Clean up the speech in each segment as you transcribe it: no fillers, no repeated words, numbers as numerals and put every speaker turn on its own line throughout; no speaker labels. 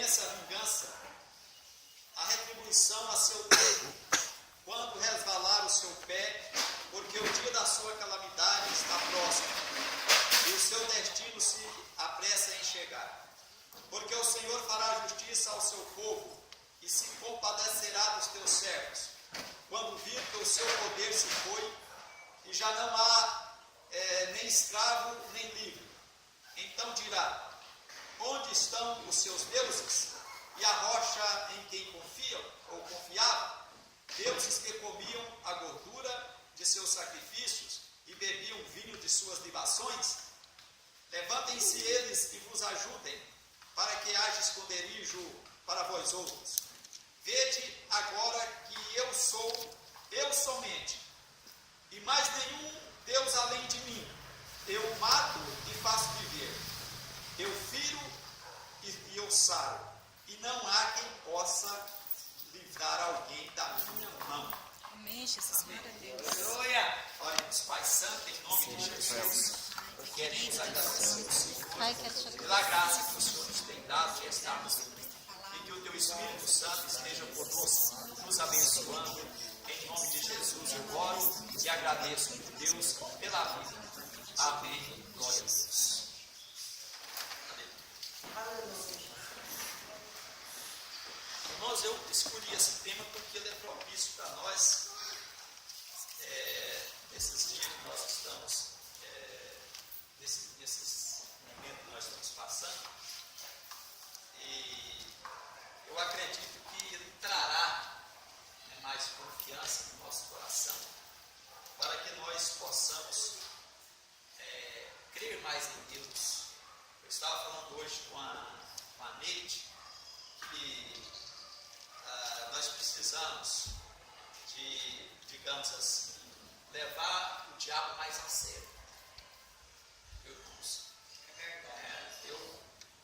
recompensa a vingança, a retribuição a seu tempo, quando resvalar o seu pé, porque o dia da sua calamidade está próximo, e o seu destino se apressa em chegar. Porque o Senhor fará justiça ao seu povo, e se compadecerá dos teus servos, quando vir que o seu poder se foi, e já não há nem escravo, nem livre. Então dirá: onde estão os seus deuses? E a rocha em quem confiam, ou confiavam? Deuses que comiam a gordura de seus sacrifícios e bebiam vinho de suas libações? Levantem-se eles e vos ajudem, para que haja esconderijo para vós outros. Vede agora que eu sou, eu somente, e mais nenhum Deus além de mim. Eu mato e faço viver, eu firo e eu saro, e não há quem possa livrar alguém da minha mão.
Amém, Jesus, glória a Deus.
Aleluia! Oremos, Pai Santo, em nome de Jesus, queremos agradecer ao Senhor pela graça que o Senhor nos tem dado de estarmos aqui, e que o Teu Espírito Santo esteja conosco, nos abençoando. Em nome de Jesus eu oro e agradeço, Deus, pela vida. Amém. Glória a Deus. Irmãos, eu escolhi esse tema porque ele é propício para nós, nesses dias que nós estamos, nesses momentos que nós estamos passando, e eu acredito que ele trará mais confiança no nosso coração, para que nós possamos crer mais em Deus. Eu estava falando hoje com a Neide que nós precisamos de, digamos assim, levar o diabo mais a sério. Irmãos,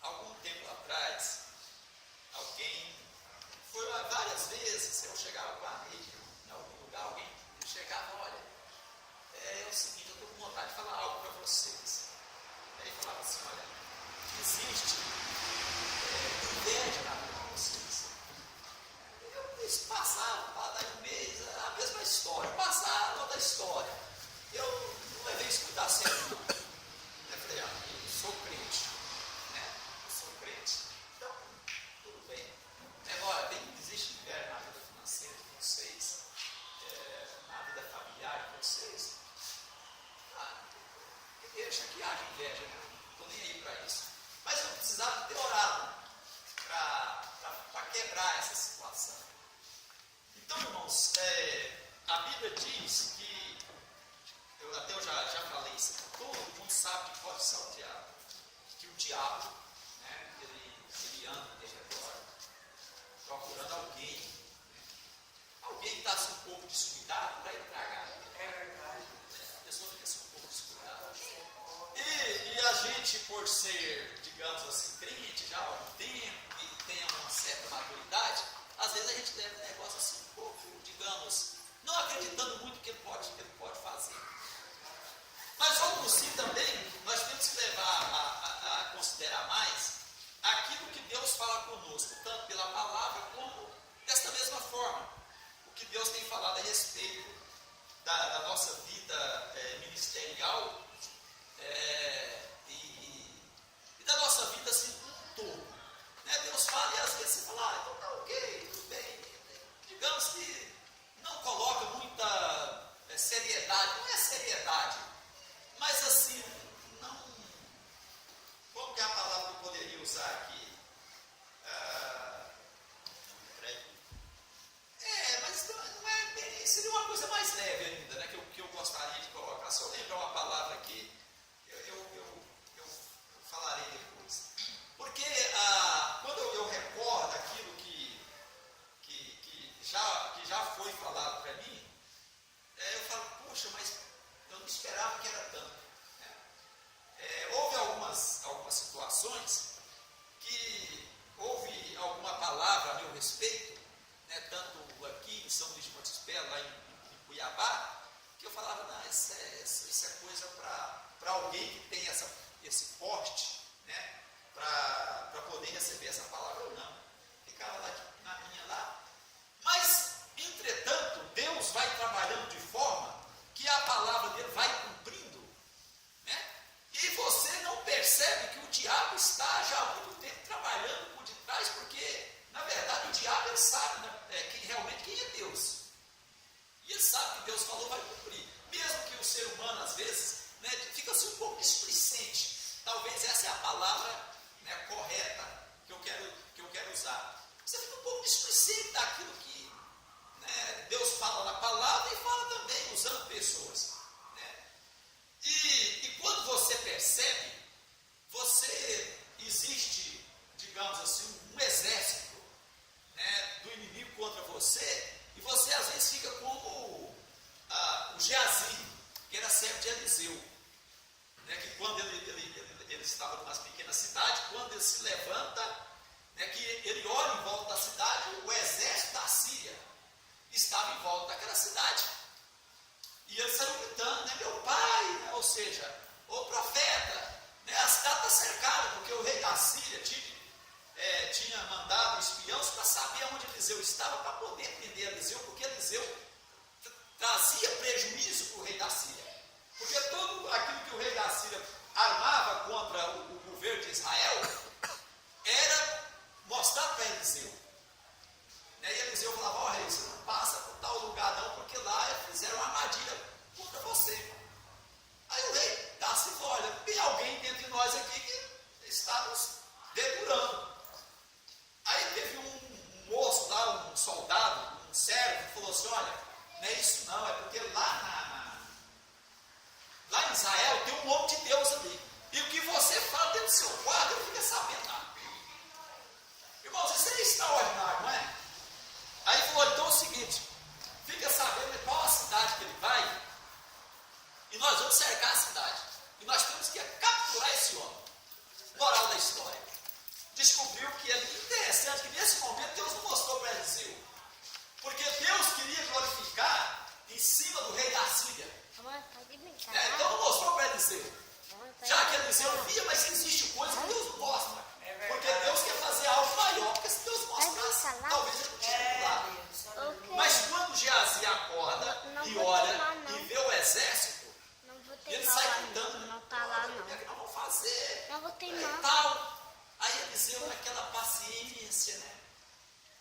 algum tempo atrás, alguém foi várias vezes, eu chegava com a Neide em algum lugar, alguém chegava: olha, é o seguinte, eu estou com vontade de falar algo para vocês. Aí falava assim: olha, existe inveja na vida de vocês. Isso passava, daí um mês, a mesma história, passava outra história. Eu não levei isso muito a sério, não. Eu falei: eu sou crente, eu sou crente, então tudo bem. Agora, existe inveja na vida financeira de vocês, na vida familiar de vocês. Deixa que haja inveja, não estou nem aí para isso. Mas eu precisava ter orado para quebrar essa situação. Então, irmãos, a Bíblia diz que, eu já falei isso, todo mundo sabe que pode ser o diabo. Que o diabo, ele anda de redor, procurando alguém. Alguém que está assim, um pouco descuidado para ele tragar. É verdade. A pessoa fica assim, um pouco descuidada. E a gente, por ser, digamos assim, crente já há algum tempo e tem uma certa maturidade, às vezes a gente leva um negócio assim um pouco, digamos, não acreditando muito que ele pode fazer. Mas algo assim também, nós temos que levar a considerar mais aquilo que Deus fala conosco, tanto pela palavra como desta mesma forma. O que Deus tem falado a respeito da nossa vida ministerial e da nossa vida assim um todo. Deus fala e às vezes você fala: então tá ok, tudo bem. Digamos que não coloca muita seriedade, não é seriedade, mas assim, não. Como que é a palavra que eu poderia usar aqui? Mas não é bem, seria uma coisa mais leve ainda, que eu gostaria de colocar. Se eu lembrar uma palavra aqui, eu falarei depois. Porque quando eu recordo aquilo que já foi falado para mim, eu falo: poxa, mas eu não esperava que era tanto. Houve algumas situações que houve alguma palavra a meu respeito, tanto aqui em São Luís de Montispé, lá em Cuiabá, que eu falava: não, isso é coisa para alguém que tem esse porte, para poder receber essa palavra ou não. Ficava lá na minha lá. Mas, entretanto, Deus vai trabalhando de forma que a palavra dele vai cumprindo, né? E você não percebe que o diabo está já há muito tempo trabalhando por detrás, porque, na verdade, o diabo ele sabe, né, que realmente quem é Deus. E ele sabe que Deus falou, vai cumprir. Mesmo que o ser humano, às vezes, né, fica-se um pouco displicente. Talvez essa é a palavra, né, correta que eu quero usar. Você fica um pouco displicente daquilo que, né, Deus fala na palavra e fala também usando pessoas. Né? E quando você percebe, existe, digamos assim, um exército, né, do inimigo contra você, e você às vezes fica como o Geazi, que era servo de Eliseu, né, que quando ele estava numa pequena cidade, quando ele se levanta, né, que ele olha em volta da cidade, o exército da Síria estava em volta daquela cidade. E ele saiu gritando, né, meu pai, né, ou seja, ô profeta, né, a cidade está cercada, porque o rei da Síria tinha mandado espiões para saber onde Eliseu estava, para poder prender Eliseu, porque Eliseu trazia prejuízo para o rei da Síria. Porque tudo aquilo que o rei da Síria armava contra o governo de Israel era mostrado para Eliseu. E Eliseu falava, ó rei, você não passa por tal lugar não, porque lá fizeram uma armadilha contra você. Aí o rei da Síria falou, olha, tem alguém dentre nós aqui que está nos depurando. Aí teve um moço lá, um soldado, um servo, que falou assim, olha, não é isso não, é porque lá em Israel tem um homem de Deus ali. E o que você fala dentro do seu quarto, ele fica sabendo lá. Irmãos, isso é extraordinário, não é? Aí falou, então é o seguinte, fica sabendo qual a cidade que ele vai, e nós vamos cercar a cidade. E nós temos que capturar esse homem. Moral da história. Descobriu que é interessante que nesse momento Deus não mostrou para Eliseu. Porque Deus queria glorificar em cima do rei da Síria. Então não mostrou para Eliseu. Já que Eliseu via, mas existe coisa que Deus não mostra. Porque Deus quer fazer algo maior. Porque se Deus mostrasse, talvez ele não tinha lá. Mas quando Geazi acorda e olha e vê o exército, ele sai gritando.
Não tá lá não.
O que é que nós vamos fazer?
Não vou teimar.
Tal. Aí Eliseu, naquela paciência, né?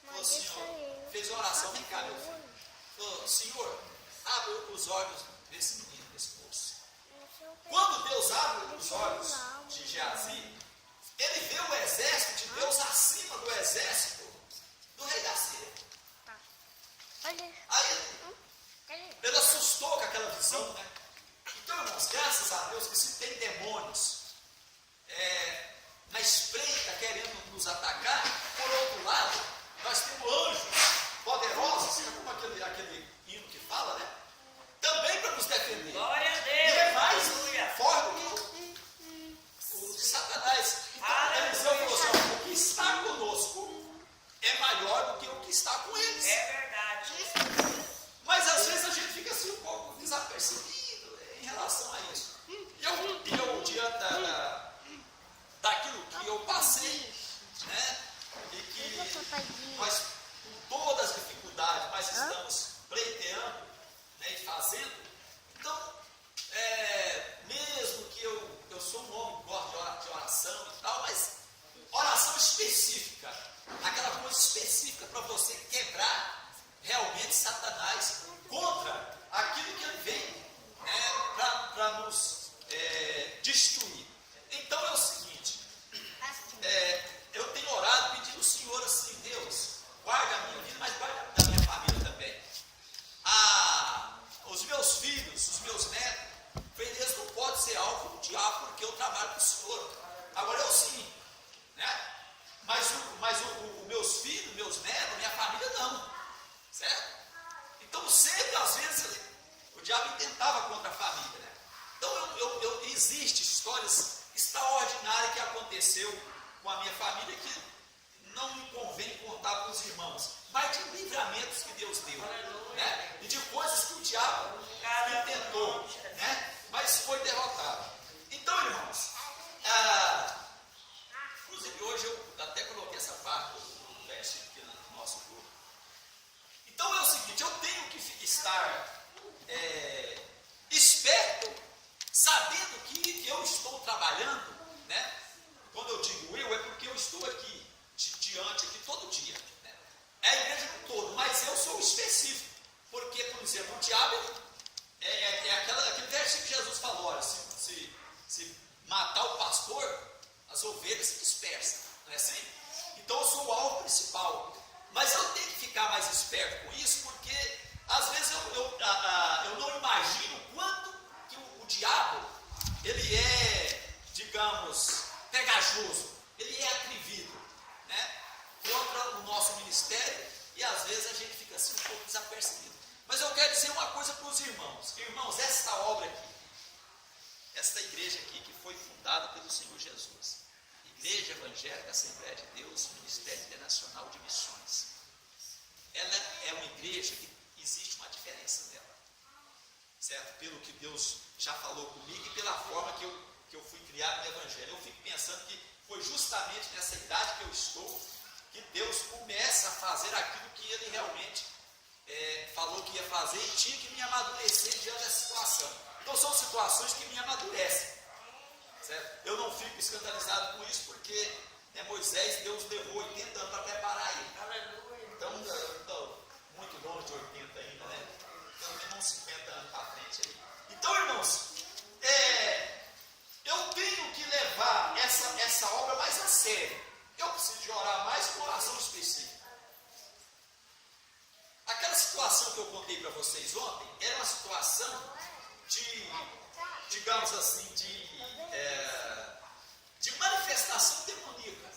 Falou, Senhor, fez oração, vem cá, meu filho. Falou, Senhor, abre os olhos desse menino, desse moço. Quando Deus abre os olhos de Geazi, ele vê o exército de Deus acima do exército do rei da Síria. Aí ele assustou com aquela visão, né? Então, irmãos, graças a Deus que se tem demônios na espreita querendo nos atacar, por outro lado, nós temos anjos poderosos, como aquele hino que fala, né? Também para nos defender.
Glória a Deus.
E é mais forte do que o de Satanás. Então, Eliseu falou assim, o que está conosco é maior do que o que está com eles.
É verdade.
Mas às vezes a gente fica assim um pouco desapercebido em relação a isso. E eu diante daquilo que eu passei, né? E que nós, com todas as dificuldades, nós estamos pleiteando, né, e fazendo. Então, mesmo que eu sou um homem que gosta de oração e tal, mas oração específica, aquela coisa específica para você quebrar realmente Satanás contra aquilo que ele vem, né, para nos destruir. Então é o seguinte, eu tenho orado pedindo ao Senhor assim, Deus, guarda a minha vida, mas guarda a minha família também. Os meus filhos, os meus netos, eles não pode ser alvo do diabo, porque eu trabalho com o Senhor. Agora é o seguinte, né? Mas os meus filhos, meus netos, minha família não, certo? Então sempre, às vezes, o diabo tentava contra a família, né? Então existem histórias extraordinárias que aconteceu com a minha família que não me convém contar para os irmãos, mas de livramentos que Deus deu, né? E de coisas que o diabo tentou, né? Mas foi derrotado. Então, irmãos, inclusive hoje eu
estar esperto, sabendo que eu estou trabalhando, né? Quando eu digo eu, é porque eu estou aqui, diante, aqui todo dia. Né? É a igreja no todo, mas eu sou específico. Porque, por exemplo, o diabo aquele versículo que Jesus falou, olha, se matar o pastor, as ovelhas se dispersam, não é assim? Então eu sou o alvo principal. Mas eu tenho que ficar mais esperto com isso, porque às vezes eu não imagino quanto que o diabo, ele é, digamos, pegajoso, ele é atrevido, né, contra o nosso ministério, e às vezes a gente fica assim um pouco desapercebido. Mas eu quero dizer uma coisa para os irmãos. Irmãos, esta obra aqui, esta igreja aqui que foi fundada pelo Senhor Jesus, Igreja Evangélica Assembleia de Deus, Ministério Internacional de Missões, ela é uma igreja que existe uma diferença dela, certo? Pelo que Deus já falou comigo e pela forma que eu fui criado no Evangelho. Eu fico pensando que foi justamente nessa idade que eu estou que Deus começa a fazer aquilo que Ele realmente falou que ia fazer e tinha que me amadurecer diante da situação. Então são situações que me amadurecem, certo? Eu não fico escandalizado com isso porque Moisés, Deus levou 80 anos para preparar ele. Então, estou muito longe de 80 ainda, né? Pelo menos uns 50 anos para frente aí. Então, irmãos, eu tenho que levar essa obra mais a sério. Eu preciso de orar mais com oração específica. Aquela situação que eu contei para vocês ontem era uma situação de, digamos assim, de manifestação demoníaca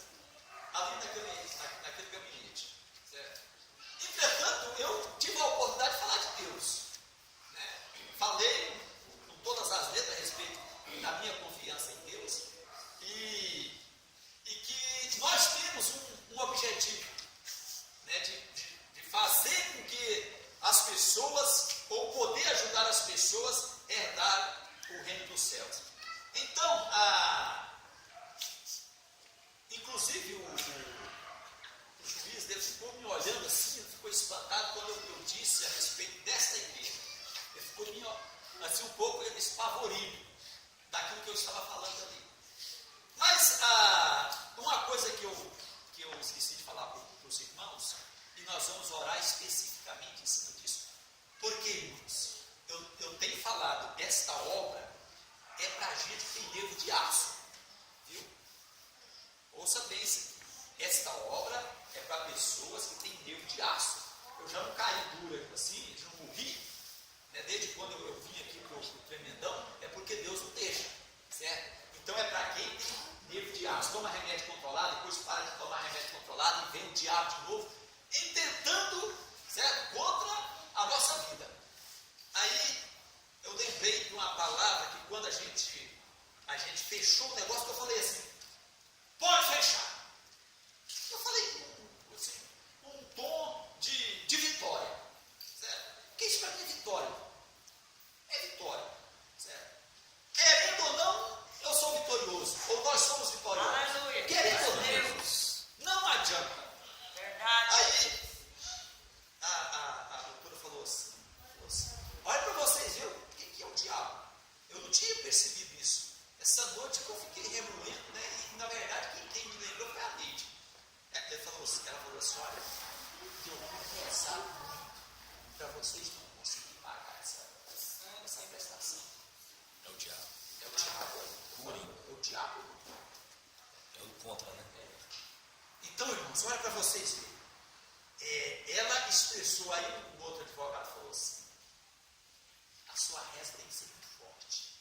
ali naquele gabinete, certo? Entretanto, eu tive a oportunidade de falar de Deus, né? Falei com todas as letras a respeito da minha confiança em Deus e que nós temos um objetivo, né? De fazer com que as pessoas, ou poder ajudar as pessoas a herdar o reino dos céus. Então, inclusive o juiz ele ficou me olhando assim, ele ficou espantado quando eu disse a respeito desta igreja. Ele ficou assim um pouco espavorido daquilo que eu estava falando ali. Mas uma coisa que eu esqueci de falar para os irmãos, e nós vamos orar especificamente em cima disso. Porque, irmãos, eu tenho falado, esta obra é para gente que tem nervo de aço, viu? Ouça bem isso aqui. Esta obra é para pessoas que têm nervo de aço. Eu já não caí dura assim, já não morri, né? Desde quando eu vim aqui para o Tremendão, é porque Deus não deixa, certo? Então é para quem tem nervo de aço. Toma remédio controlado, depois para de tomar remédio controlado e vem o diabo de novo, intentando, certo? Contra a nossa vida. Aí eu lembrei de uma palavra que quando a gente fechou o negócio, que eu falei assim, pode fechar. Eu falei assim, um tom de vitória, certo? Porque isso para mim é vitória. É vitória, certo? Querendo ou não, eu sou vitorioso, ou nós somos vitoriosos. Aleluia. Querendo ou não, não adianta. Verdade. Aí a doutora falou assim, olha para vocês verem o que é o diabo. Eu não tinha percebido isso. Essa noite que eu fiquei remoendo, né? E na verdade quem me lembrou foi a Neide. Ela falou assim, olha, eu vou pensar muito para vocês não conseguirem pagar essa prestação.
É o diabo.
É o diabo. É o diabo.
É o contra, né?
Então, irmãos, olha para vocês verem. Ela expressou aí, um outro advogado falou assim, a sua reza tem que ser muito forte.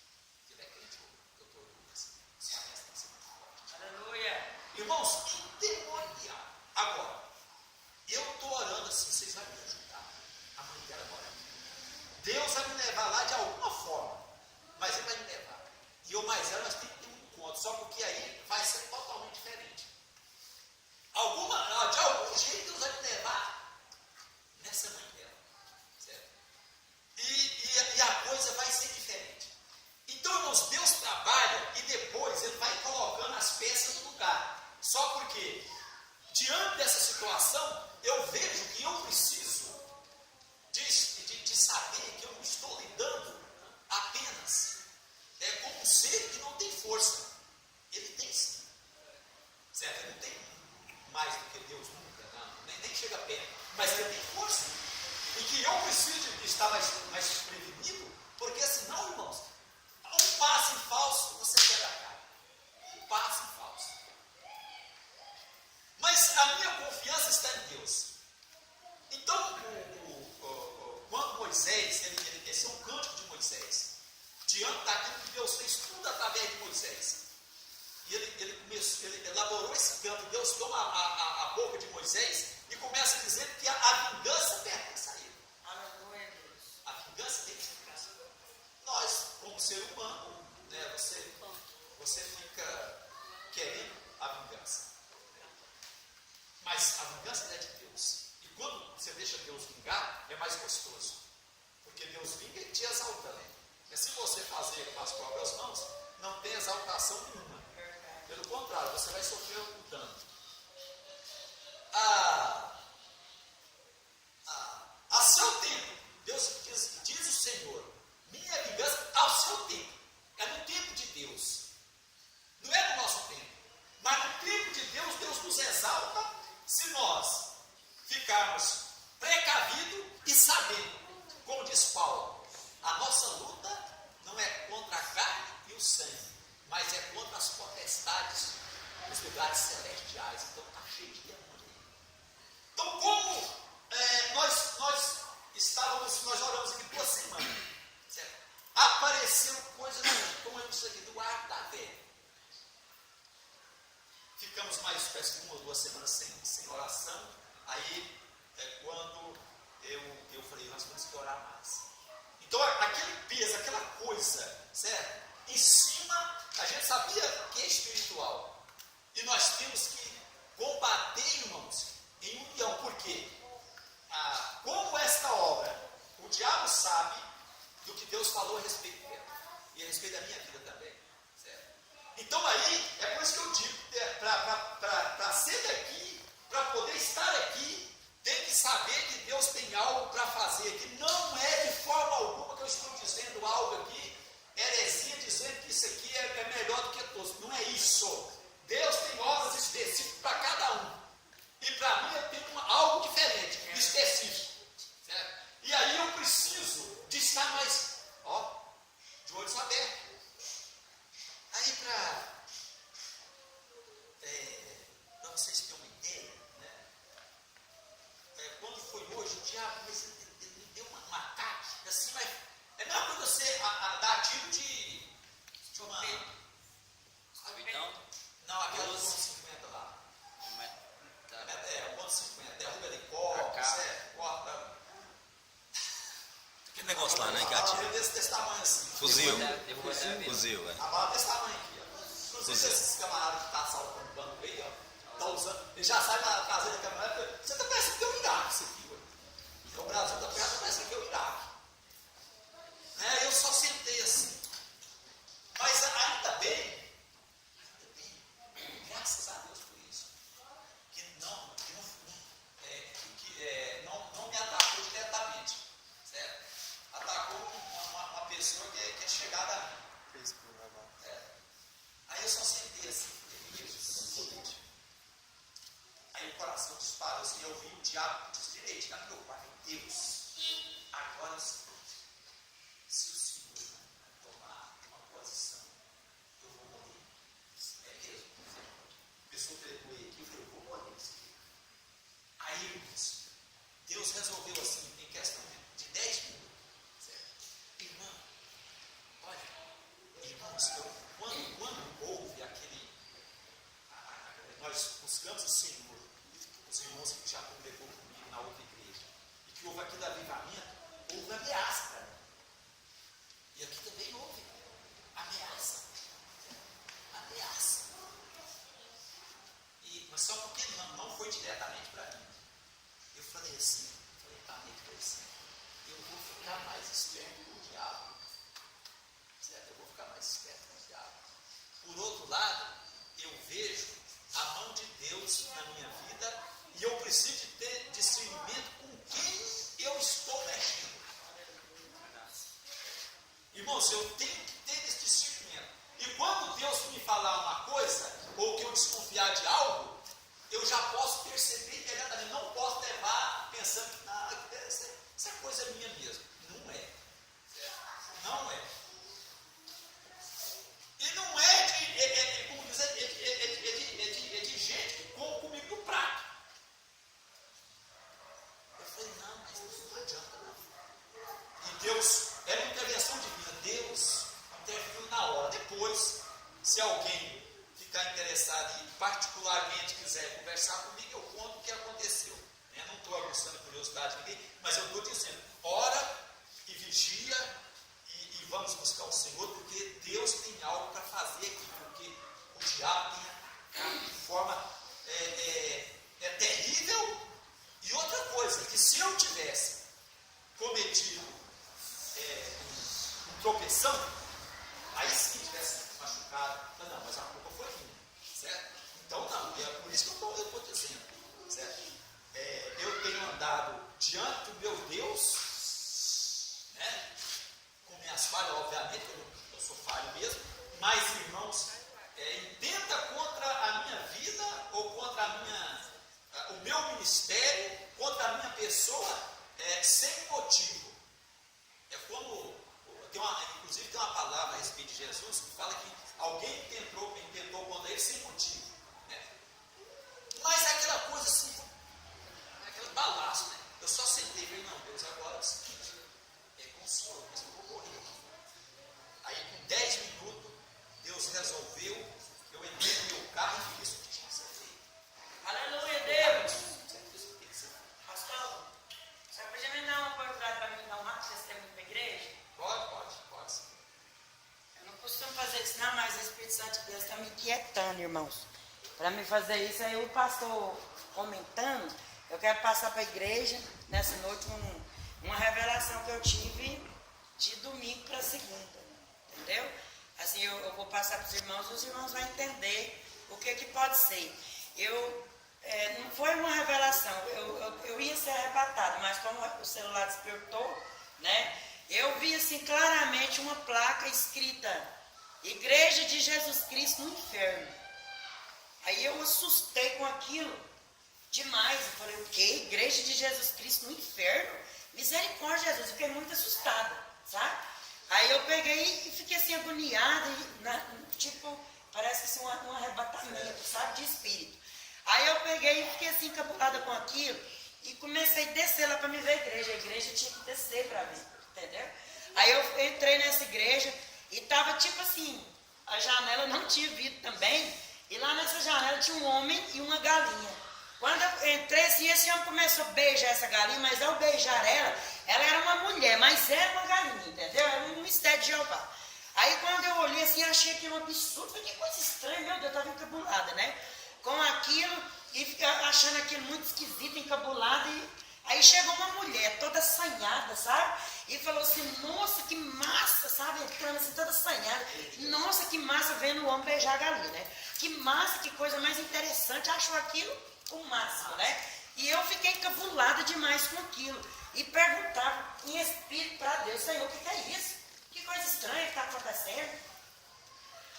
Ele é crente, o doutor Lucas. Sua reza tem que ser muito forte. Aleluia! Irmãos, endemoniar. Agora, eu estou orando assim, vocês vão me ajudar. A mãe dela agora. Deus vai me levar lá de alguma forma, mas Ele vai me levar. E eu mais ela, nós temos que ter um encontro, só porque aí vai ser totalmente diferente. De algum jeito Deus vai me levar nessa mãe dela, certo? E a coisa vai ser diferente. Então, irmãos, Deus trabalha e depois Ele vai colocando as peças no lugar. Só porque, diante dessa situação, eu vejo que eu preciso de de saber que eu não estou lidando apenas com um ser que não tem força. Ele tem sim. Certo? Ele não tem mais do que Deus nunca, não, nem chega perto. Mas ele tem força. E que eu preciso de estar mais prevenido, porque senão, irmãos, um passo em falso, você quebra a cara. Um passo em falso. Mas a minha confiança está em Deus. Então, quando Moisés, esse é um cântico de Moisés, diante daquilo que Deus fez tudo através de Moisés. E ele elaborou esse canto. Deus toma a boca de Moisés e começa a dizer que a vingança pertence a ele.
Aleluia, Deus.
A vingança tem que pertence a ele. Nós, como ser humano, né, você fica querendo a vingança. Mas a vingança é de Deus. E quando você deixa Deus vingar, é mais gostoso. Porque Deus vinga e te exalta, né? Mas se você fazer com as próprias mãos, não tem exaltação nenhuma. Pelo contrário, você vai sofrer um dano. A seu tempo, Deus diz o Senhor, minha vingança ao seu tempo. É no tempo de Deus. Não é no nosso tempo. Mas no tempo de Deus, Deus nos exalta se nós ficarmos precavidos e sabendo. Como diz Paulo, a nossa luta não é contra a carne e o sangue, mas é contra as potestades nos lugares celestiais. Então está cheio de demônio. Então, como nós oramos aqui 2 semanas, certo? Apareceram coisas como eu disse aqui, do arco da velha. Ficamos mais parece que 1 ou 2 semanas sem oração. Aí quando eu falei, nós temos que orar mais. Então aquele peso, aquela coisa, certo? Em cima, a gente sabia que é espiritual. E nós temos que combater, irmãos, em união. Por quê? Como esta obra, o diabo sabe do que Deus falou a respeito dela. E a respeito da minha vida também. Certo? Então aí, é por isso que eu digo, para ser daqui, para poder estar aqui, tem que saber que Deus tem algo para fazer. Que não é de forma alguma que eu estou dizendo algo aqui, heresia, dizendo que isso aqui é melhor do que todos. Não é isso. Deus tem obras específicas para cada um. E para mim eu tenho algo diferente, específico. Certo? E aí eu preciso de estar mais, de olhos abertos. Aí para vocês terem uma ideia, né? Quando foi hoje, o diabo me deu um ataque, assim, mas é a mesma coisa você dar tiro de uma... Não, aquela do 50 lá. O 50, derruba helicóptero, certo? Corta.
Aquele negócio lá, né? Que atira.
Desse tamanho assim.
Fuzil. Fuzil,
A bala desse tamanho aqui, ó. Inclusive esses camaradas que estão assaltando o banco aí, ó. Estão usando. Ele já sai na traseira da caminhonete. Você está parecendo que é o Iraque, isso aqui, ué. Então o Brasil está parecendo que é o Iraque. Eu só sentei assim. Mas ainda bem, graças a Deus por isso, que não me atacou diretamente, certo? Atacou uma pessoa que é chegada a mim. Aí eu só sentei assim, aí o coração disparou assim, eu vi o diabo direito na meu pai, Deus, agora é o seguinte, se o Senhor tomar uma posição, eu vou morrer. É mesmo? A pessoa pegou ele aqui e falou, eu vou morrer. Aí, irmãos, Deus resolveu assim, em questão de 10 minutos. Certo? Irmão, olha, irmãos, quando houve aquele. Nós buscamos o Senhor, os irmãos que já congregou comigo na outra igreja, e que houve aquele avivamento, houve ameaça para mim. E aqui também houve ameaça. Ameaça. Mas só porque não foi diretamente para mim. Eu falei assim, eu vou ficar mais esperto com o diabo. Certo? Eu vou ficar mais esperto com o diabo. Por outro lado, eu vejo a mão de Deus na minha vida e eu preciso de ter discernimento com quem eu estou mexendo. Irmãos, eu tenho que ter esse discernimento. E quando Deus me falar uma coisa, ou que eu desconfiar de algo, eu já posso perceber imediatamente. Não posso levar pensando que essa coisa é minha mesmo. Não é. Não é. E não é como dizer, de gente que come comigo no prato. Eu falei, não, mas não adianta não. E Deus, era uma intervenção divina. Deus interviu na hora. Depois, se alguém ficar interessado e particularmente quiser conversar comigo, eu conto o que aconteceu. Eu não estou aguçando a curiosidade de ninguém, mas eu estou dizendo, ora e vigia e vamos buscar o Senhor, porque Deus tem algo para fazer aqui, porque o diabo tem de forma terrível. E outra coisa, que se eu tivesse cometido um tropeção, aí sim tivesse machucado, mas a culpa foi minha, certo? Então não, é por isso que eu estou dizendo, certo? Eu tenho andado diante do meu Deus, né? Com minhas falhas, obviamente, eu sou falho mesmo, mas irmãos, intenta contra a minha vida ou contra o meu ministério, contra a minha pessoa, sem motivo. É como, inclusive tem uma palavra a respeito de Jesus que fala que alguém tentou contra ele sem motivo. Né? Mas é aquela coisa assim, aquele balaço, né? Eu só sentei e falei, não, Deus, agora é o seguinte, com o Senhor, mas eu vou morrer. Aí com 10 minutos, Deus resolveu, eu entrei no meu carro e fiz o que tinha que ser feito.
Aleluia, Deus! Pastor, você podia me dar uma oportunidade para me dar um rápido testemunho para a igreja?
Pode sim.
Eu não costumo fazer isso não, mas o Espírito Santo de Deus está me inquietando, irmãos. Para me fazer isso, aí o pastor comentando, eu quero passar para a igreja, nessa noite, uma revelação que eu tive de domingo para segunda, entendeu? Assim, eu vou passar para os irmãos vão entender o que pode ser. Não foi uma revelação, eu ia ser arrebatado, mas como o celular despertou, né? Eu vi assim claramente uma placa escrita Igreja de Jesus Cristo no Inferno. Aí eu assustei com aquilo demais. Eu falei, o quê? Igreja de Jesus Cristo no Inferno? Misericórdia, Jesus. Eu fiquei muito assustada, sabe? Aí eu peguei e fiquei assim agoniada, tipo, parece que assim, um arrebatamento, sabe? De espírito. Aí eu peguei e fiquei assim encabulada com aquilo e comecei a descer lá para me ver a igreja. A igreja tinha que descer para mim, entendeu? Aí eu entrei nessa igreja e tava tipo assim, a janela não tinha vidro também, e lá nessa janela tinha um homem e uma galinha. Quando eu entrei assim, esse homem começou a beijar essa galinha, mas ao beijar ela era uma mulher, mas era uma galinha, entendeu? Era um mistério de Jeová. Aí quando eu olhei assim, achei aquilo um absurdo, que coisa estranha, meu Deus, eu estava encabulada, né? Com aquilo, e achando aquilo muito esquisito, encabulada, e aí chegou uma mulher toda assanhada, sabe? E falou assim, nossa, que massa, sabe? Entrando assim, toda assanhada. Nossa, que massa vendo o homem beijar a galinha, né? Que massa, que coisa mais interessante. Achou aquilo o máximo, né? E eu fiquei encabulada demais com aquilo. E perguntava em espírito para Deus, Senhor, o que é isso? Que coisa estranha que está acontecendo?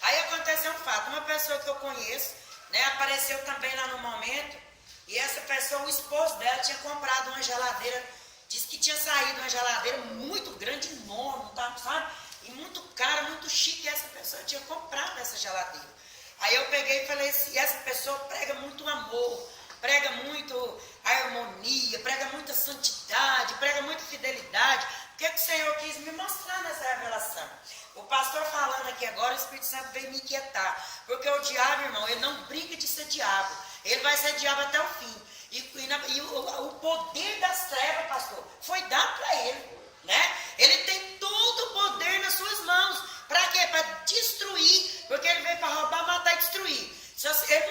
Aí aconteceu um fato. Uma pessoa que eu conheço, né, apareceu também lá no momento. E essa pessoa, o esposo dela, tinha comprado uma geladeira. Disse que tinha saído uma geladeira muito grande, enorme, sabe? E muito cara, muito chique. E essa pessoa tinha comprado essa geladeira. Aí eu peguei e falei assim, essa pessoa prega muito amor, prega muito harmonia, prega muita santidade, prega muita fidelidade. O que o Senhor quis me mostrar nessa revelação? O pastor falando aqui agora, o Espírito Santo veio me inquietar. Porque o diabo, irmão, ele não brinca de ser diabo. Ele vai ser diabo até o fim. E o poder das trevas, pastor, foi dado para ele, né? Ele tem todo o poder nas suas mãos. Para quê? Para destruir. Porque ele veio para roubar, matar e destruir.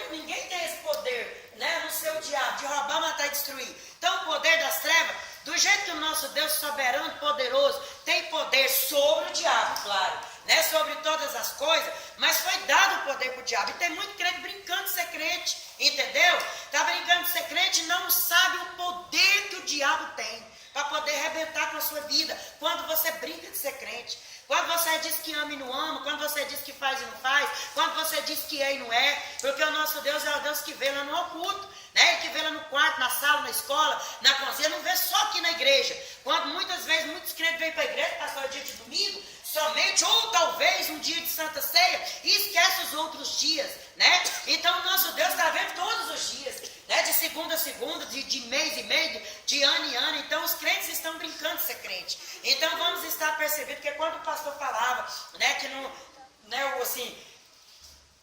Ninguém tem esse poder, né, no seu diabo, de roubar, matar e destruir. Então o poder das trevas, do jeito que o nosso Deus soberano, poderoso, tem poder sobre o diabo, claro, né, sobre todas as coisas, mas foi dado o poder para o diabo. E tem muito crente brincando de ser crente, entendeu? Está brincando de ser crente e não sabe o poder que o diabo tem para poder arrebentar com a sua vida. Quando você brinca de ser crente, quando você diz que ama e não ama, quando você diz que faz e não faz, quando você diz que é e não é, porque o nosso Deus é o Deus que vê lá no oculto, né? Ele que vê lá no quarto, na sala, na escola, na cozinha, não vê só aqui na igreja. Quando muitas vezes muitos crentes vêm para a igreja, pastor, dia de domingo, somente ou talvez um dia de Santa Ceia, e esquece os outros dias, né? Então o nosso Deus está vendo todos os dias, né? De segunda a segunda, de mês em mês, de ano em ano. Então os crentes estão brincando de ser crente. Então vamos estar percebendo que quando o pastor falava, né, que não, né, assim,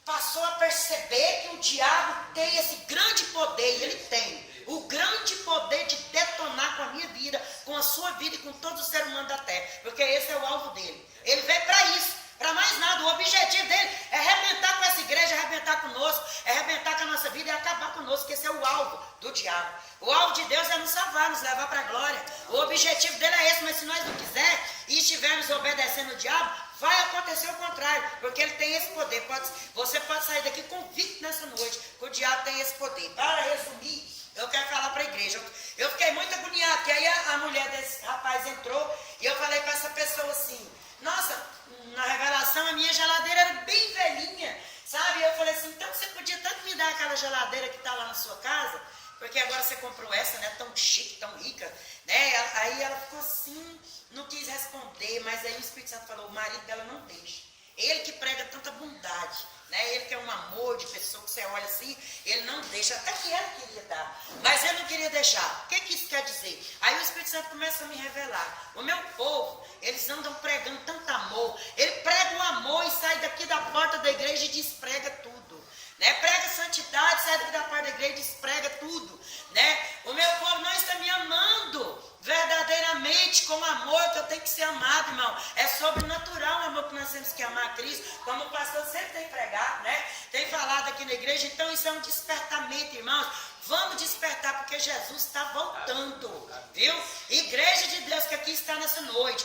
passou a perceber que o diabo tem esse grande poder, e ele tem o grande poder de detonar com a minha vida, com a sua vida e com todo o ser humano da terra, porque esse é o alvo dele. Ele veio para isso, para mais nada. O objetivo dele é arrebentar com essa igreja, arrebentar conosco, é arrebentar com a nossa vida e acabar conosco, que esse é o alvo do diabo. O alvo de Deus é nos salvar, nos levar para a glória. O objetivo dele é esse, mas se nós não quisermos e estivermos obedecendo o diabo, vai acontecer o contrário, porque ele tem esse poder. Você pode sair daqui convicto nessa noite, que o diabo tem esse poder. Para resumir, eu quero falar para a igreja. Eu fiquei muito agoniado, que aí a mulher desse rapaz entrou e eu falei para essa pessoa assim, nossa, na revelação a minha geladeira era bem velhinha, sabe? Eu falei assim, então você podia tanto me dar aquela geladeira que está lá na sua casa, porque agora você comprou essa, né, tão chique, tão rica, né? Aí ela ficou assim, não quis responder, mas aí o Espírito Santo falou, o marido dela não deixa. Ele que prega tanta bondade, né? Ele que é um amor de pessoa, que você olha assim, ele não deixa, até que ela queria dar, mas ele não queria deixar. O que isso quer dizer? Aí o Espírito Santo começa a me revelar, o meu povo, eles andam pregando tanto amor, ele prega o amor e sai daqui da porta da igreja e desprega tudo, né? Prega santidade, sai daqui da porta da igreja e desprega tudo, né? O meu povo não está me amando verdadeiramente com o amor que eu tenho que ser amado, irmão. É sobrenatural o amor que nós temos que amar a Cristo, como o pastor sempre tem pregado, né? Tem falado aqui na igreja. Então isso é um despertamento, irmãos. Vamos despertar, porque Jesus está voltando, viu? Igreja de Deus que aqui está nessa noite,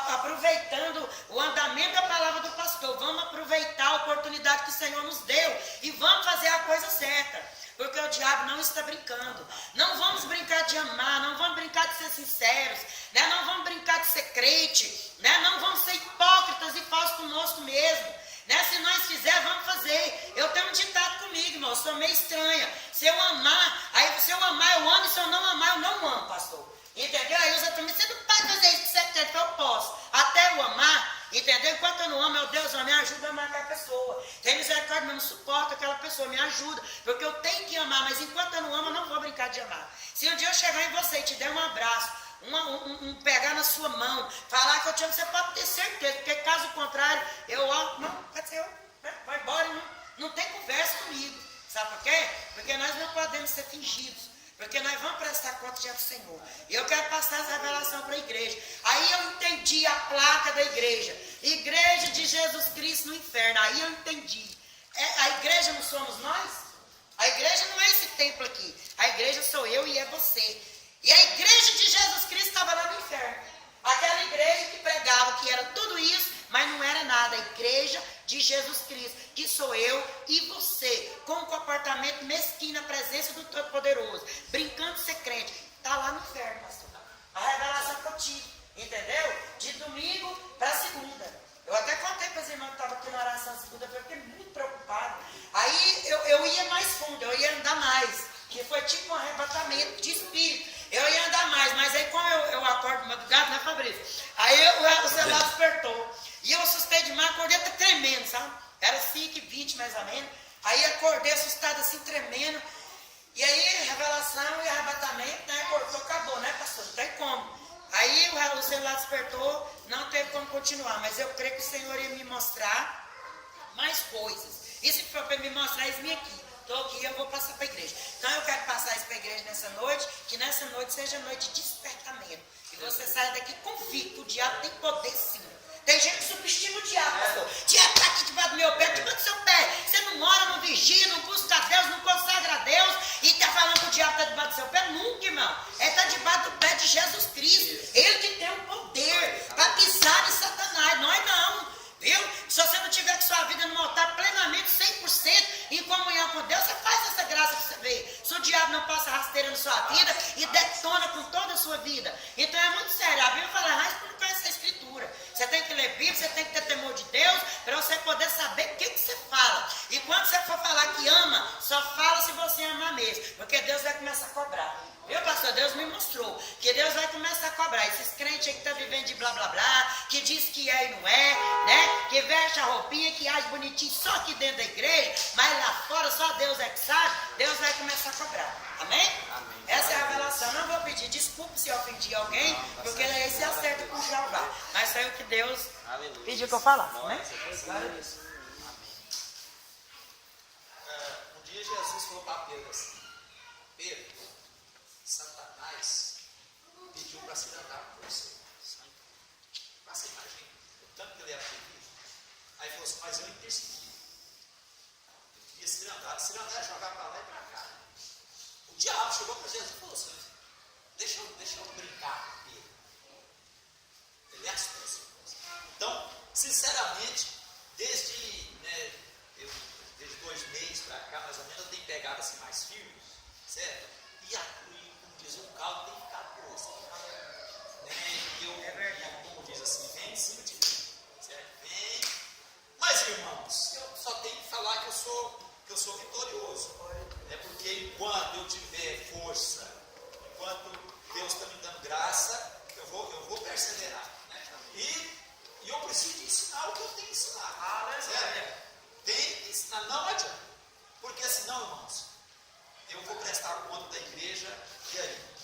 aproveitando o andamento da palavra do pastor, vamos aproveitar a oportunidade que o Senhor nos deu e vamos fazer a coisa certa. Porque o diabo não está brincando. Não vamos brincar de amar, não vamos brincar de ser sinceros, né? Não vamos brincar de ser crente, né? Não vamos ser hipócritas e falsos conosco mesmo, né? Se nós fizermos, vamos fazer. Eu tenho um ditado comigo, irmão, eu sou meio estranha. Se eu amar, eu amo, e se eu não amar, eu não amo, pastor. Entendeu? Aí os outros me dizem, você não pode fazer isso que você quer, então eu posso. Até eu amar, entendeu? Enquanto eu não amo, meu Deus, me ajuda a amar aquela pessoa. Tem misericórdia, mas não suporta aquela pessoa, me ajuda. Porque eu tenho que amar, mas enquanto eu não amo, eu não vou brincar de amar. Se um dia eu chegar em você e te der um abraço, pegar na sua mão, falar que eu te amo, você pode ter certeza, porque caso contrário, vai embora, não tem conversa comigo. Sabe por quê? Porque nós não podemos ser fingidos. Porque nós vamos prestar conta diante do Senhor. E eu quero passar essa revelação para a igreja. Aí eu entendi a placa da igreja. Igreja de Jesus Cristo no inferno. Aí eu entendi. A igreja não somos nós? A igreja não é esse templo aqui. A igreja sou eu e é você. E a igreja de Jesus Cristo estava lá no inferno. Aquela igreja que pregava que era tudo isso, mas não era nada. A igreja de Jesus Cristo, que sou eu e você, com um comportamento mesquinho na presença do Todo-Poderoso, brincando de ser crente, está lá no inferno, pastor. A revelação que eu tive, entendeu? De domingo para segunda. Eu até contei para os irmãos que estavam aqui na oração segunda, porque eu fiquei muito preocupado. Aí eu ia mais fundo, eu ia andar mais, que foi tipo um arrebatamento de espírito. Eu ia andar mais, mas aí como eu acordo de madrugada, né, Fabrício? Aí o celular despertou. E eu assustei demais, acordei até tremendo, sabe? Era 5h20 mais ou menos. Aí acordei assustado assim, tremendo. E aí, revelação e arrebatamento, né? Cortou, acabou, né, pastor? Não tem como. Aí o celular despertou, não teve como continuar. Mas eu creio que o Senhor ia me mostrar mais coisas. E se for para me mostrar, eles vêm aqui. Estou aqui e eu vou passar para a igreja. Então eu quero passar isso para a igreja nessa noite, que nessa noite seja noite de despertamento. E você saia daqui convicto, o diabo tem poder sim. Tem gente que subestima o diabo, pastor. O diabo está aqui debaixo do meu pé, debaixo do seu pé. Você não ora, não vigia, não busca a Deus, não consagra a Deus e está falando que o diabo está debaixo do seu pé? Nunca, irmão. Ele está debaixo do pé de Jesus Cristo. Ele que tem o poder para pisar em Satanás. Nós não. Viu? Se você não tiver com sua vida no altar plenamente, 100% em comunhão com Deus, você faz essa graça para você ver. Se o diabo não passa rasteira na sua vida e detona com toda a sua vida. Então é muito sério. A Bíblia fala, mas não conhece a Escritura. Você tem que ler Bíblia, você tem que ter temor de Deus para você poder saber o que você fala. E quando você for falar que ama, só fala se você amar mesmo. Porque Deus vai começar a cobrar. Viu, pastor? Deus me mostrou que Deus vai começar a cobrar. Esses crentes aí que estão vivendo de blá blá blá, que diz que é e não é, né? Que veste a roupinha, que age bonitinho só aqui dentro da igreja, mas lá fora só Deus é que sabe. Deus vai começar a cobrar. Amém?
Amém.
Essa é a revelação. Não vou pedir desculpa se eu ofendi alguém, porque aí se acerta com Jeová. Mas foi o que Deus
Aleluia.
pediu que eu falasse, né?
Glória a Deus.
Um dia Jesus falou para Pedro assim: Pedro, Satanás pediu para se andar com você. Mas você imagina, o tanto que ele era feliz. Aí falou assim: mas eu intercedi. Eu queria se andar, jogar para lá e para cá. O diabo chegou para Jesus e falou assim: deixa eu brincar com Pedro. Ele é astúcio. Então, sinceramente, desde 2 meses para cá, mais ou menos, eu tenho pegado assim mais firme, certo? E como diz, o caldo tem ficado grosso. Como diz assim, vem em cima de mim, certo? Vem. Mas, irmãos, eu só tenho que falar que eu sou vitorioso. Porque enquanto eu tiver força, enquanto Deus está me dando graça, eu vou perseverar. Né? E eu preciso de ensinar o que eu tenho que ensinar. Certo? Tem que ensinar, não adianta. Porque senão, irmãos, eu vou prestar conta da igreja, e aí?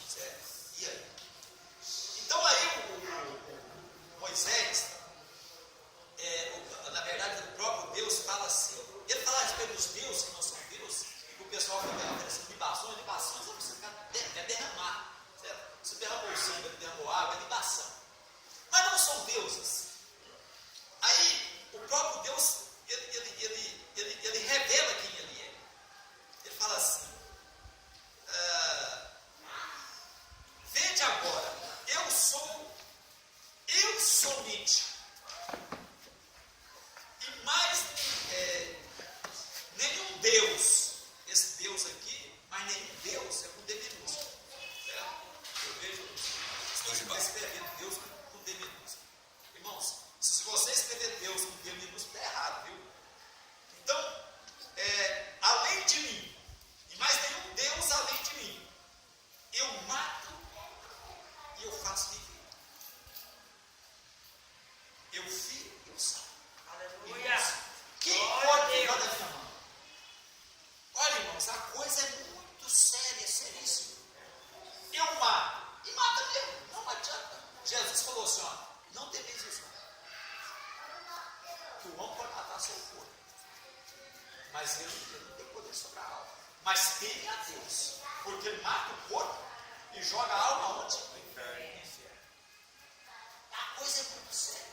Certo? E aí? Então aí o Moisés, na verdade, o próprio Deus fala assim, ele fala a respeito dos deuses que não são deuses, que o pessoal fica oferecendo libações é você derramar. Certo? Você derramou sangue, derramou água, é libação. Mas não são deuses. Aí o próprio Deus, ele revela quem ele é. Ele fala assim: vede agora, eu sou somente. E mais nenhum Deus, esse Deus aqui, mas nenhum Deus é com D minúsculo. Eu vejo escrevendo Deus com D minúsculo. Irmãos, se você escrever Deus com D minúsculo, está errado, viu? Então, além de mim, e mais nenhum Deus além de mim, eu mato e eu faço viver. Eu firo e eu salvo. Aleluia! Quem pode pegar da minha mão? Olha, irmãos, a coisa é muito séria, seríssima. Eu mato. E mata mesmo, não adianta. Jesus falou assim: ó, não temeis isso. Que o homem pode matar seu corpo, mas ele não tem poder sobre a alma. Mas teme a Deus, porque ele mata o corpo e joga a alma onde? No inferno. A coisa é muito séria.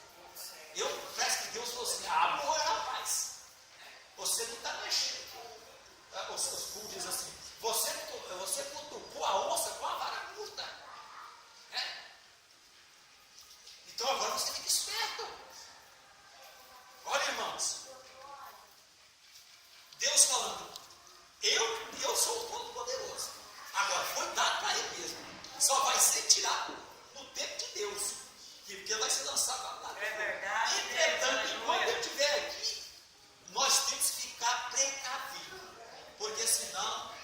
Parece que Deus falou assim: amor, rapaz, você não está mexendo com os pulsos, diz assim, você cutucou a onça com a vara curta. Então agora você fica esperto. Olha, irmãos, Deus falando: eu sou o Todo-Poderoso. Agora foi dado para ele mesmo. Só vai ser tirado no tempo de Deus, porque vai ser lançado lá.
É verdade.
Entretanto, enquanto ele estiver aqui, nós temos que ficar precavidos, porque senão.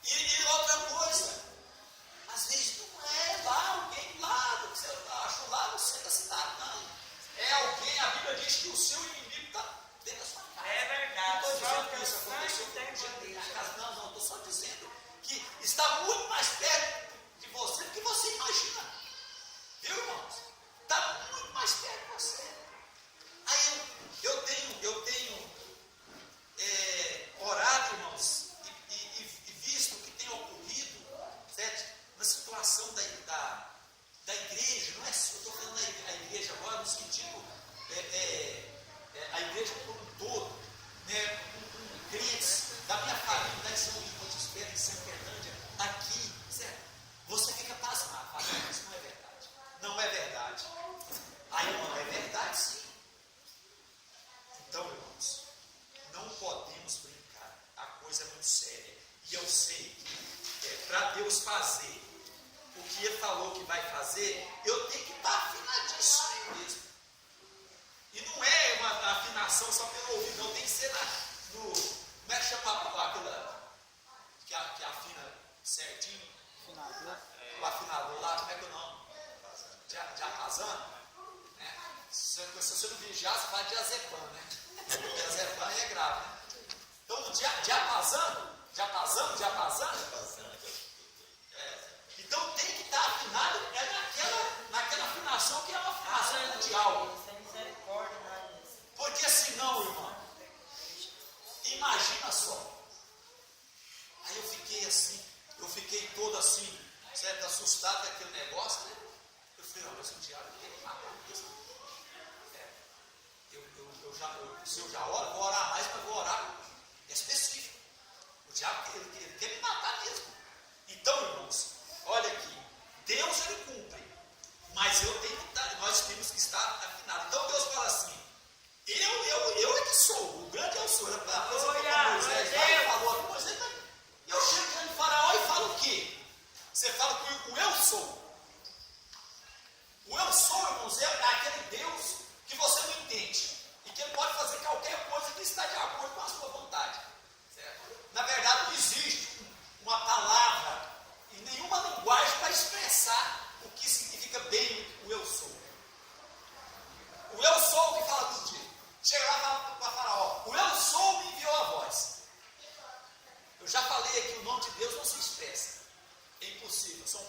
E outra coisa, às vezes não é lá alguém lá do que você achou lá no centro da cidade, não. É alguém, a Bíblia diz que o seu inimigo está dentro da sua casa.
É verdade.
Não estou dizendo que isso aconteceu com gente na casa, não, estou só dizendo que está muito mais perto de você do que você imagina. Viu, irmãos? Está muito mais perto de você. Aí eu tenho orado, irmãos, e visto o que tem ocorrido, certo? Na situação da igreja, não é só, eu estou falando da igreja agora no sentido, a igreja como um todo, né, com crentes da minha família, da São Luís, Monte Espera, em São Fernândia, aqui, certo? Você fica pasmado, mas isso não é verdade. Não é verdade. Aí, não é verdade, sim. Então, irmãos, não podemos brincar. A coisa é muito para Deus fazer o que Ele falou que vai fazer, eu tenho que estar afinadíssimo mesmo. E não é uma afinação só pelo ouvido, não, tem que ser no. Como é que chama aquela que afina certinho? O afinador lá, como é que é o nome? Diapasão? Né? Se você não vigiar, você vai diazepam, né? Diazepam é grave, né? Então, no diapasão. Então tem que estar afinado naquela afinação que é uma afinação mundial.
Sem misericórdia, nada disso.
Porque senão, irmão, imagina só. Aí eu fiquei todo assim, certo, assustado com aquele negócio, né? Eu falei, não, mas o diabo tem que matar mesmo. Se eu já oro, vou orar mais, mas vou orar específico. O diabo ele quer me matar mesmo. Então, irmãos, olha aqui, Deus ele cumpre, mas nós temos que estar afinados. Então Deus fala assim, eu é que sou, o grande eu sou. Ele apresentou para Moisés, ele falou a Moisés, eu chego diante do faraó e falo o quê? Você fala que o eu sou. O eu sou, irmãos, é aquele Deus que você não entende e que ele pode fazer qualquer coisa que está de acordo com a sua vontade. Certo? Na verdade, não existe uma palavra e nenhuma linguagem para expressar o que significa bem o eu sou. O eu sou que fala contigo. Chega lá e fala para o faraó, o eu sou me enviou a voz. Eu já falei aqui, o nome de Deus não se expressa. É impossível, são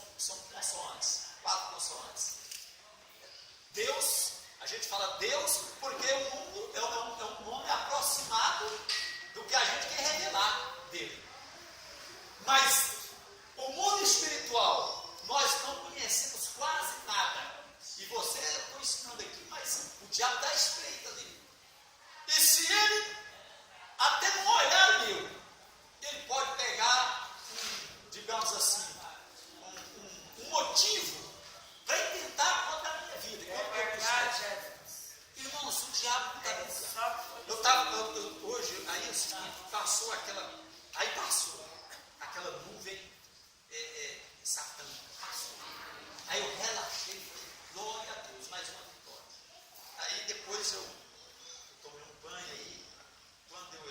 consoantes, 4 consoantes. Deus, a gente fala Deus porque o mundo é um nome aproximado do que a gente quer revelar dele. Mas o mundo espiritual, nós não conhecemos quase nada. E você, eu estou ensinando aqui, mas o diabo dá espreita dele. E se ele, até num olhar meu, ele pode pegar, digamos assim, um motivo para intentar contra a minha vida. Irmãos, o diabo não está brincando. Hoje, aí o seguinte, passou aquela nuvem satânica. Passou. Aí eu relaxei e falei, glória a Deus, mais uma vitória. Aí depois eu tomei um banho aí, quando eu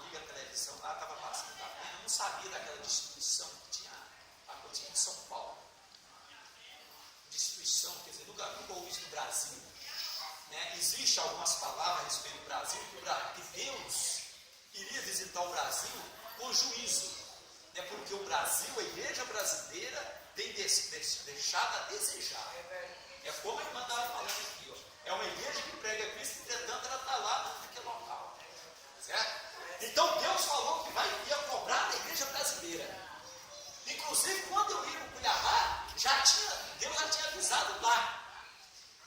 liguei a televisão lá, estava passando da pena, eu não sabia daquela destruição que tinha acontecido em São Paulo. Destruição, quer dizer, nunca ouvi isso no Brasil. Né? Existem algumas palavras a respeito do Brasil, que Deus iria visitar o Brasil com juízo. Né? Porque o Brasil, a igreja brasileira, tem deixado a desejar. É como a irmã estava falando aqui. Ó. É uma igreja que prega Cristo, entretanto ela está lá naquele local. Certo? Então Deus falou que ia cobrar da igreja brasileira. Inclusive, quando eu ia no Cuiabá, Deus já tinha avisado lá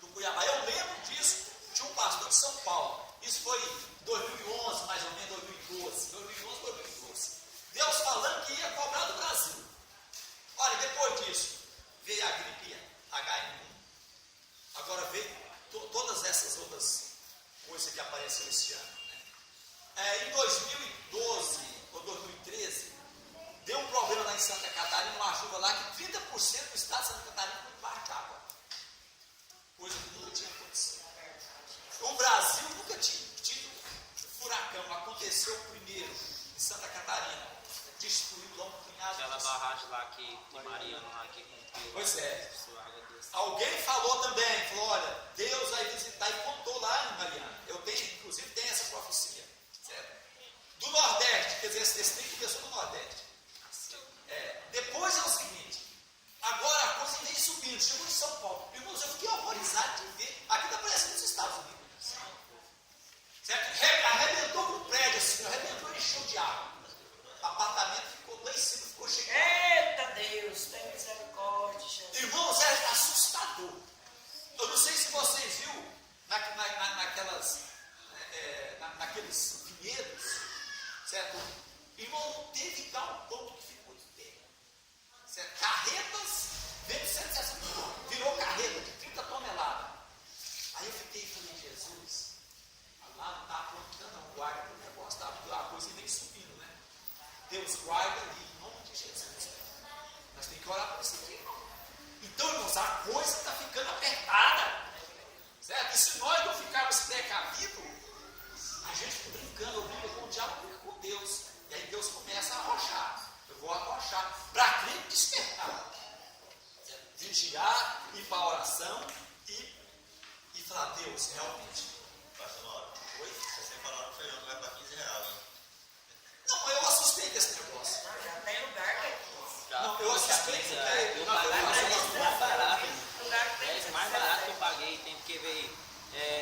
no Cuiabá. Eu lembro disso, tinha um pastor de São Paulo. Isso foi em 2011, mais ou menos, 2012. Deus falando que ia cobrar do Brasil. Olha, depois disso, veio a gripe H1N1. Agora veio todas essas outras coisas que apareceram esse ano. Né? Em 2012 ou 2013, deu um problema lá em Santa Catarina, uma chuva lá, que 30% do estado de Santa Catarina foi embaixo de água. Coisa que nunca tinha acontecido. O Brasil nunca tinha tido furacão. Aconteceu o primeiro em Santa Catarina. Destruiu lá um punhado.
Aquela barragem lá que Mariana lá que cumpriu.
Pois é. Alguém falou também, falou, olha, Deus vai visitar e contou lá em Mariana. Inclusive tem essa profecia. Certo? Do Nordeste, quer dizer, esse tem que começou do Nordeste. Depois é o seguinte, agora a coisa vem subindo, chegou em São Paulo. Irmãos, eu fiquei horrorizado de ver, aqui está parecendo os Estados Unidos. Certo? Arrebentou com o prédio assim, arrebentou e encheu de água. O apartamento ficou lá em cima, ficou cheio.
Eita Deus, tem misericórdia, Jesus.
Irmãos, é assustador. Eu não sei se vocês viram naqueles vinhedos, certo? Irmão, não teve galpão que ficou de pé. Certo? Carretas, veio 160 quilômetros, virou carreta de 30 toneladas. Aí eu fiquei e falei, Jesus, lá não está aprontando, não guarda o negócio, a coisa vem subindo, né? Deus guarda ali, em nome que orar por isso aqui, irmão. Então, irmãos, a coisa está ficando apertada. Certo? E se nós não ficarmos precavidos, a gente fica brincando, eu brinco com o diabo, brinca com Deus. E aí Deus começa a arrochar. Eu vou arrochar para crente despertar. Vigiar, ir para a oração e falar, Deus, realmente.
Pastor Mauro,
Oi?
você separou o feijão que vai para 15 reais, hein?
Não, eu assustei com esse negócio.
Já tem lugar que é
Não, eu assustei porque
Eu
na
paguei
verdade,
mais barato.
lugar que tem
10 mais barato que eu paguei. Tem porque veio.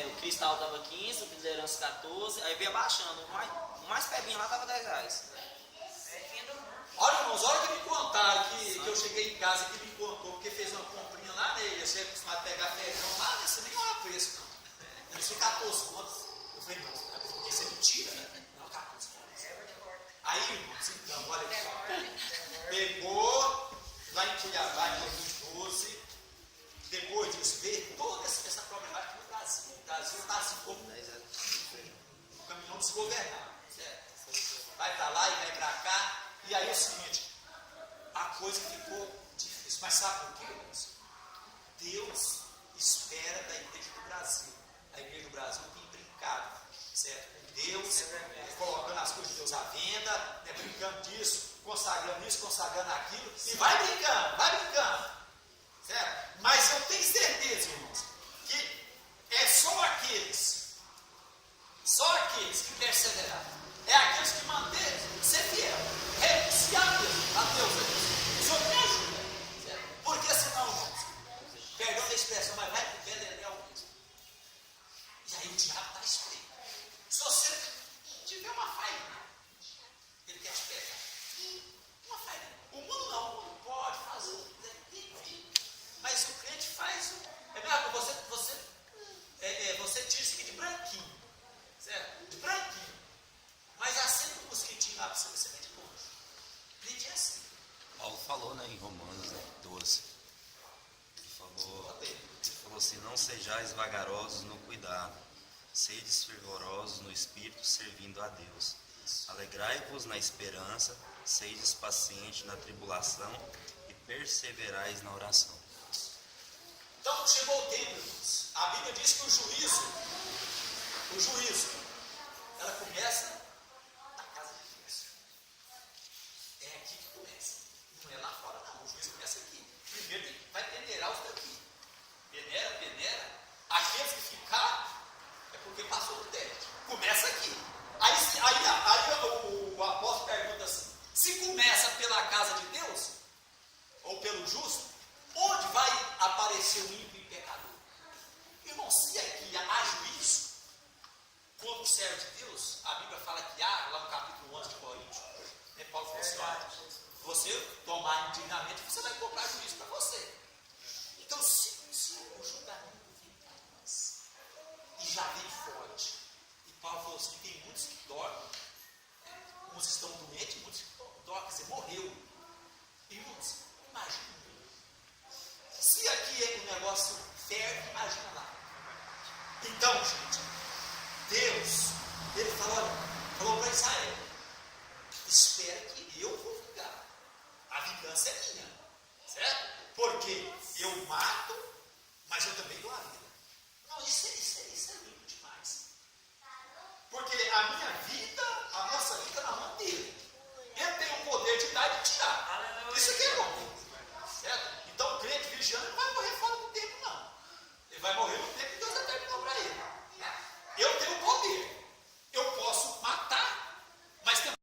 O cristal tava 15, o liderança 14, aí veio abaixando. O mais pebinho lá tava 10 reais.
É fim do mundo.
olha, irmãos, a hora que me contaram que eu cheguei em casa que me contou, porque fez uma comprinha lá nele, eu sei acostumado a pegar feijão lá, você nem olha preço, não. Isso é 14 contos. Eu falei, não, isso é mentira, né? Não, 14 contos. Aí, irmãos, então, olha aqui. Pegou lá em Cuiabá, em 2012, depois disso, veio toda essa problemática no Brasil. O Brasil está assim como um caminhão desgovernado, certo? Vai para lá e vai para cá. E aí é o seguinte, a coisa ficou difícil. Mas sabe por quê, irmãos? Deus espera da Igreja do Brasil. A Igreja do Brasil tem brincado, certo? Com Deus, colocando as coisas de Deus à venda, né, brincando disso, consagrando isso, consagrando aquilo. E vai brincando, certo? Mas eu tenho certeza, irmãos, que é só aqueles que perseveraram. É aqueles que mantêm, ser fiel, renunciar a Deus, O Senhor me ajuda, certo? Porque senão, irmãos, perdão da expressão, mas vai pro beleléu mesmo. E aí o diabo está espreito. Se você tiver uma faina, ele quer te pegar. Uma faina. O mundo não, o mundo pode fazer, enfim. Mas o crente faz. É melhor que você tira isso aqui de branquinho, certo? De branquinho. Mas assim um mosquitinho lá para você mete longe. Crente é assim.
Paulo falou, né, em Romanos, né, 12. Ele falou assim, não sejais vagarosos no cuidado, sedes fervorosos no espírito, servindo a Deus. Alegrai-vos na esperança, sedes pacientes na tribulação e perseverais na oração.
Então chegou o tempo, irmãos. A Bíblia diz que o juízo, ela começa na casa de Deus. É aqui que começa. Não é lá fora, não. O juízo começa aqui. Primeiro vai peneirar os daqui. Peneira. Aqueles que ficaram é porque passou do teste. Começa aqui. Aí o apóstolo pergunta assim: se começa pela casa de Deus, ou pelo justo, onde vai aparecer o ímpio e pecador? Irmão, se aqui há juízo contra o servo de Deus, a Bíblia fala que há, lá no capítulo 11 de Coríntios, né, Paulo falou assim: olha, você tomar indignamente, você vai comprar juízo para você. Então, se o julgamento vem para nós, e já vem forte, e Paulo falou assim: tem muitos que dormem, uns estão doentes, muitos que dormem, quer dizer, morreu. Irmãos, imagina. Se aqui é um negócio ferve, imagina lá. Então, gente, Deus, ele falou para Israel: espera que eu vou vingar. A vingança é minha, certo? Porque eu mato, mas eu também dou a vida. Não, isso é lindo demais. Porque a minha vida, a nossa vida na mão dele. Ele tem o poder de dar e de tirar. Isso aqui é bom. Certo? Então o crente vigiando não vai morrer fora do tempo, não. Ele vai morrer no tempo que Deus determinou para ele. Eu tenho o poder.